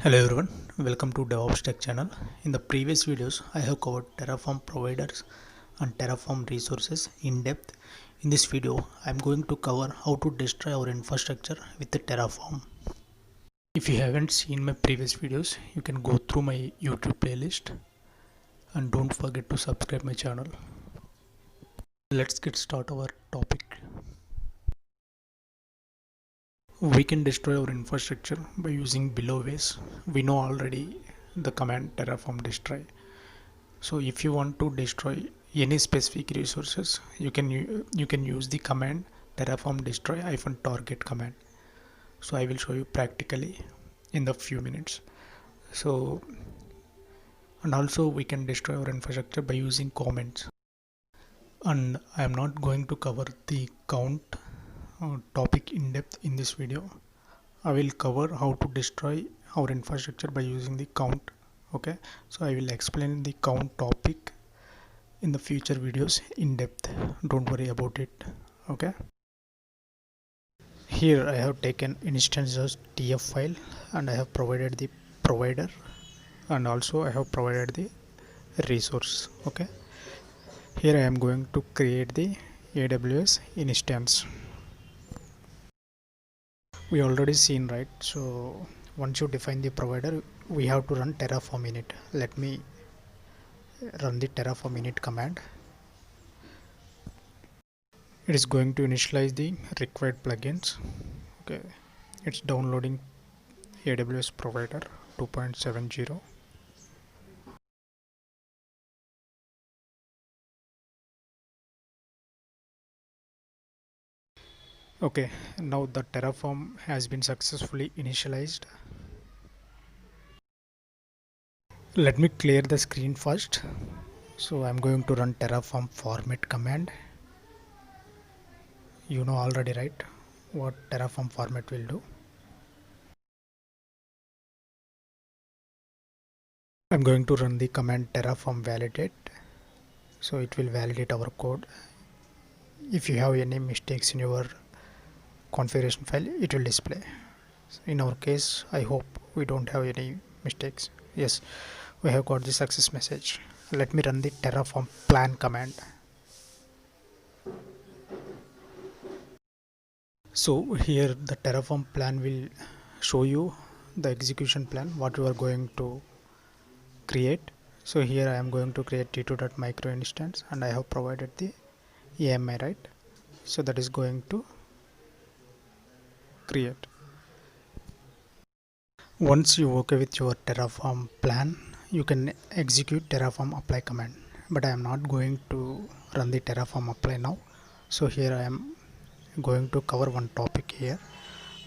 Hello everyone, welcome to DevOpsstack channel. In the previous videos, I have covered Terraform providers and Terraform resources in depth. In this video, I am going to cover how to destroy our infrastructure with the Terraform. If you haven't seen my previous videos, you can go through my YouTube playlist and don't forget to subscribe my channel. Let's get started our topic. We can destroy our infrastructure by using below ways. We know already the command terraform destroy. So if you want to destroy any specific resources, you can use the command terraform destroy -target command. So I will show you practically in the few minutes. So and also we can destroy our infrastructure by using comments. And I am not going to cover the count topic in depth in this video. I will cover how to destroy our infrastructure by using the count. Okay, so I will explain the count topic in the future videos in depth. Don't worry about it. Okay, here I have taken instance.tf file and I have provided the provider and also I have provided the resource. Okay, here I am going to create the AWS instance. We already seen, right? So once you define the provider, we have to run terraform init. Let me run the terraform init command. It is going to initialize the required plugins. Okay, it's downloading AWS provider 2.70. Okay, now the terraform has been successfully initialized. Let me clear the screen first. So I'm going to run terraform format command. You know already, right, what terraform format will do. I'm going to run the command terraform validate. So it will validate our code. If you have any mistakes in your configuration file, it will display. So in our case, I hope we don't have any mistakes. Yes, we have got the success message. Let me run the terraform plan command. So here the terraform plan will show you the execution plan, what you are going to create. So here I am going to create t2.micro instance and I have provided the AMI, right? So that is going to create. Once you okay with your terraform plan, you can execute terraform apply command, but I am not going to run the terraform apply now. So here I am going to cover one topic here,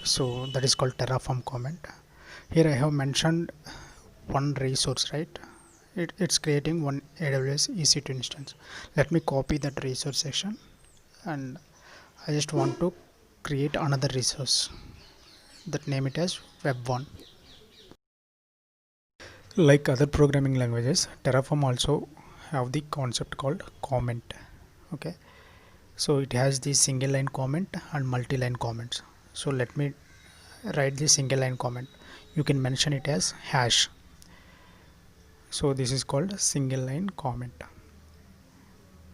so that is called terraform comment. Here I have mentioned one resource, right? It's creating one AWS EC2 instance. Let me copy that resource section and I just want to create another resource, that name it as web1. Like other programming languages, Terraform also have the concept called comment. Okay, so it has the single line comment and multi-line comments. So let me write the single line comment. You can mention it as hash. So this is called single line comment.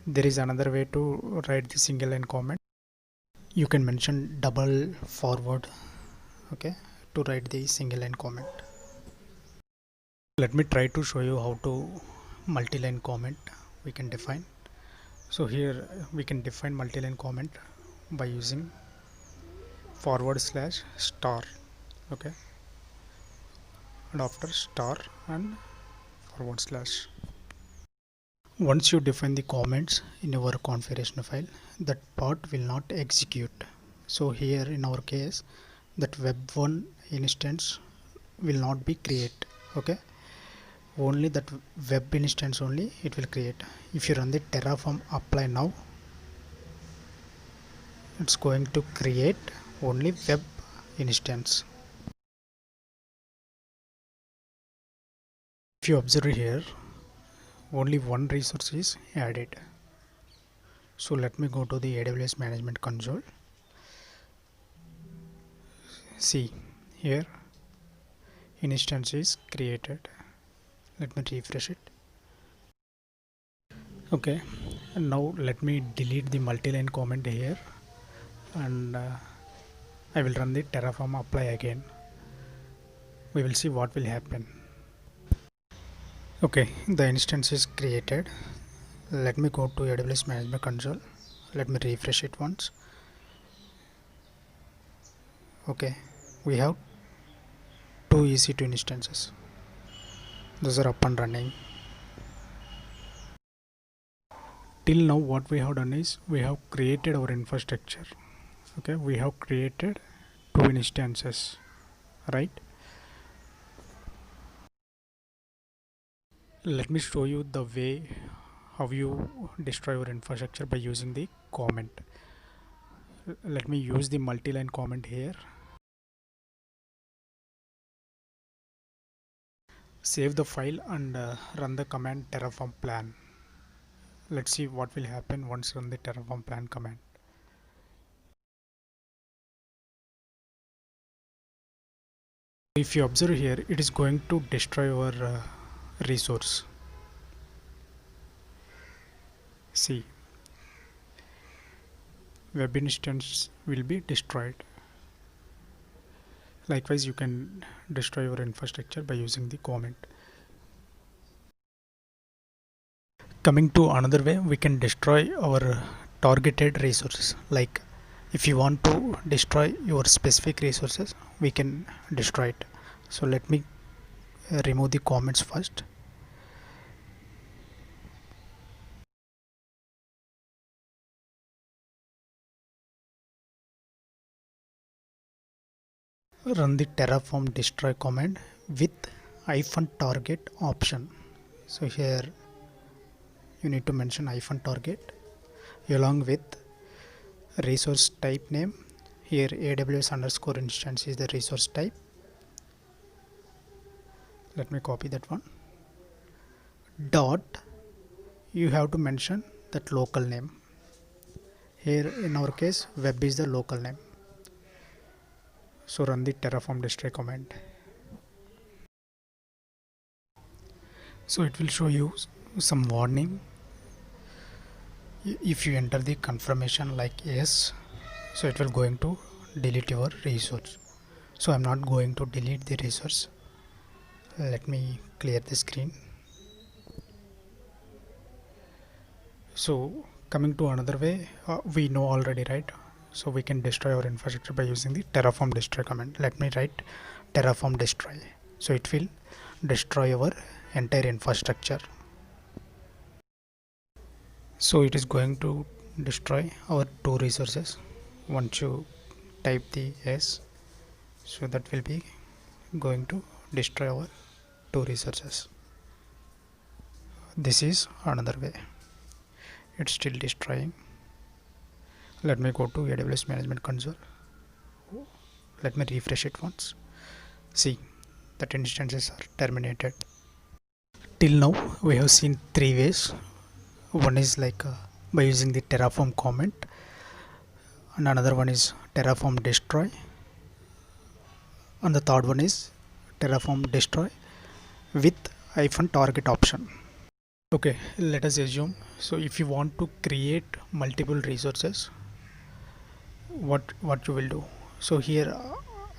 There is another way to write the single line comment. You can mention double forward, okay, to write the single line comment. Let me try to show you how to multi-line comment we can define. So here we can define multi-line comment by using /* okay, and after star and /. Once you define the comments in your configuration file, that part will not execute. So here in our case, that web1 instance will not be created. Okay, only that web instance only it will create. If you run the terraform apply now, it's going to create only web instance. If you observe here, only one resource is added. So let me go to the AWS management console. See here instance is created. Let me refresh it. Okay, and now let me delete the multi-line comment here, and I will run the Terraform apply again. We will see what will happen. Okay, the instance is created. Let me go to AWS Management Console. Let me refresh it once. Okay, we have two EC2 instances. Those are up and running. Till now what we have done is we have created our infrastructure. Okay, we have created two instances, right? Let me show you the way how you destroy your infrastructure by using the comment. Let me use the multi-line comment here. Save the file and run the command terraform plan. Let's see what will happen once run the terraform plan command. If you observe here, it is going to destroy our resource. See, web instance will be destroyed. Likewise, you can destroy your infrastructure by using the comment. Coming to another way, we can destroy our targeted resources. Like if you want to destroy your specific resources, we can destroy it. So let me remove the comments first. Run the terraform destroy command with -target option. So here you need to mention -target along with resource type name. Here AWS underscore instance is the resource type. Let me copy that one. Dot, you have to mention that local name. Here in our case web is the local name. So run the terraform destroy command. So it will show you some warning. If you enter the confirmation like yes, so it will going to delete your resource. So I'm not going to delete the resource. Let me clear the screen. So coming to another way, we know already, right? So we can destroy our infrastructure by using the terraform destroy command. Let me write terraform destroy. So it will destroy our entire infrastructure. So it is going to destroy our two resources. Once you type the yes, so that will be going to destroy our two resources. This is another way. It's still destroying. Let me go to AWS Management Console. Let me refresh it once. See, that instances are terminated. Till now we have seen three ways. One is like by using the terraform comment, and another one is terraform destroy, and the third one is terraform destroy with -target option. Okay, let us assume, so if you want to create multiple resources, what you will do? So here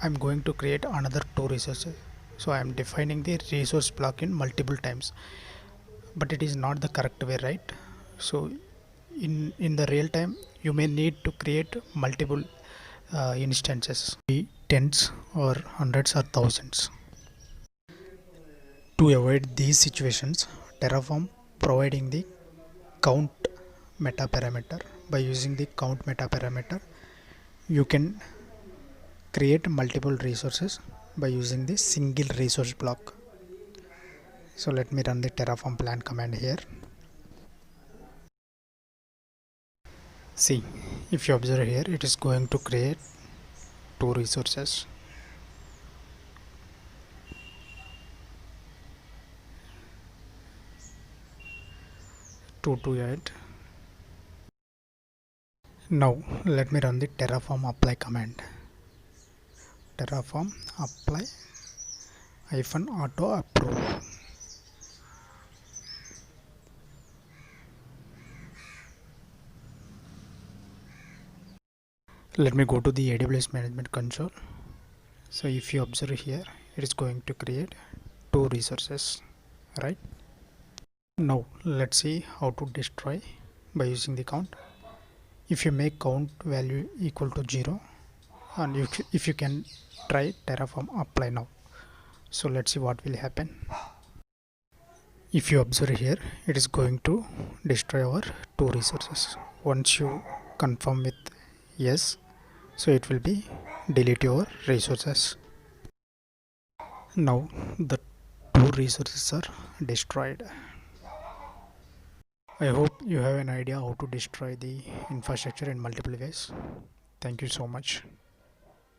I'm going to create another two resources. So I'm defining the resource block in multiple times, but it is not the correct way, right? So in the real time you may need to create multiple instances, be tens or hundreds or thousands. To avoid these situations, Terraform providing the count meta parameter. By using the count meta parameter, you can create multiple resources by using the single resource block. So let me run the Terraform plan command here. See, if you observe here, it is going to create two resources. Two to add. Now let me run the Terraform apply command. Terraform apply -auto approve. Let me go to the AWS management console. So if you observe here, it is going to create two resources, right? Now let's see how to destroy by using the count. If you make count value equal to 0, and if you can try Terraform apply now. So let's see what will happen. If you observe here, it is going to destroy our two resources. Once you confirm with yes, so it will be delete your resources. Now the two resources are destroyed. I hope you have an idea how to destroy the infrastructure in multiple ways. Thank you so much.